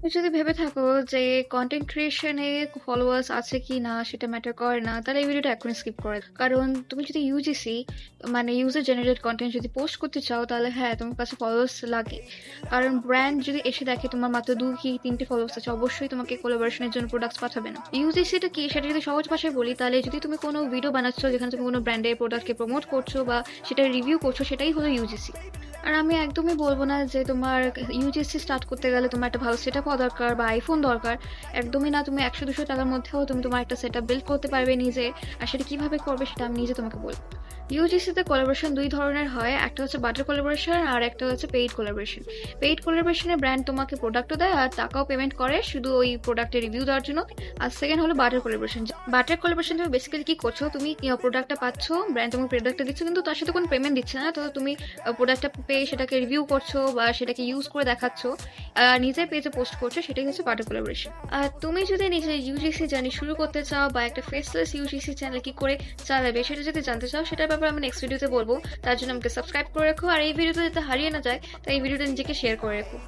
তুমি যদি ভেবে থাকো যে কন্টেন্ট ক্রিয়েশনে ফলোয়ার্স আছে কি না সেটা ম্যাটার করে না, তাহলে এই ভিডিওটা এখনই স্কিপ করে দাও। কারণ তুমি যদি ইউজিসি মানে ইউজার জেনারেটেড কন্টেন্ট যদি পোস্ট করতে চাও, তাহলে হ্যাঁ তোমার কাছে ফলোয়ার্স লাগে। কারণ ব্র্যান্ড যদি এসে দেখে তোমার মাত্র 2 কি 3টে ফলোয়ার্স আছে, অবশ্যই তোমাকে কোলাবোরেশনের জন্য প্রোডাক্টস পাঠাবে না। ইউজিসিটা কি সেটা যদি সহজ ভাষায় বলি, তাহলে যদি তুমি কোনো ভিডিও বানাচ্ছ যেখানে তুমি কোনো ব্র্যান্ডের প্রোডাক্টকে প্রমোট করছো বা সেটা রিভিউ করছো, সেটাই হলো ইউজিসি। আর আমি একদমই বলবো না যে তোমার ইউজিসি স্টার্ট করতে গেলে তোমার একটা ভালো সেট আপও দরকার বা আইফোন দরকার। একদমই না, তুমি 100-200 টাকার মধ্যেও তুমি তোমার একটা সেট আপ বিল্ড করতে পারবে নিজে। আর সেটা কিভাবে করবে সেটা আমি নিজে তোমাকে বলবো। ইউজিসিতে কোলাবোরেশন দুই ধরনের হয়, একটা হচ্ছে বাটার কোলাবোরেশন আর একটা হচ্ছে পেইড কোলাবোরেশন। পেইড কোলাবোরেশনে ব্র্যান্ড তোমাকে প্রোডাক্টও দেয় আর টাকাও পেমেন্ট করে শুধু ওই প্রোডাক্টের রিভিউ দেওয়ার জন্য। আর সেকেন্ড হলো বাটার কোলাবোরেশন। বাটার কোলাবোরেশন তুমি বেসিক্যালি কি করছো, তুমি প্রোডাক্টটা পাচ্ছ, ব্র্যান্ড তোমাকে প্রোডাক্টটা দিচ্ছে কিন্তু তার সাথে কোনো পেমেন্ট দিচ্ছে না। তো তুমি প্রোডাক্টটা পেয়ে সেটাকে রিভিউ করছো বা সেটাকে ইউজ করে দেখাচ্ছ, নিজের পেজে পোস্ট করছো, সেটাই হচ্ছে বাটার কোলাবোরেশন। আর তুমি যদি নিজের ইউজিসি জার্নি শুরু করতে চাও বা একটা ফেসলেস ইউজিসি চ্যানেল কি করে চালাবে সেটা যদি জানতে চাও, সেটার ব্যাপারে আমি নেক্সট ভিডিওতে বলবো। তার জন্য আমাকে সাবস্ক্রাইব করে রাখো, আর এই ভিডিওটা যাতে হারিয়ে না যায় তাই এই ভিডিওটা নিজেকে শেয়ার করে রাখো।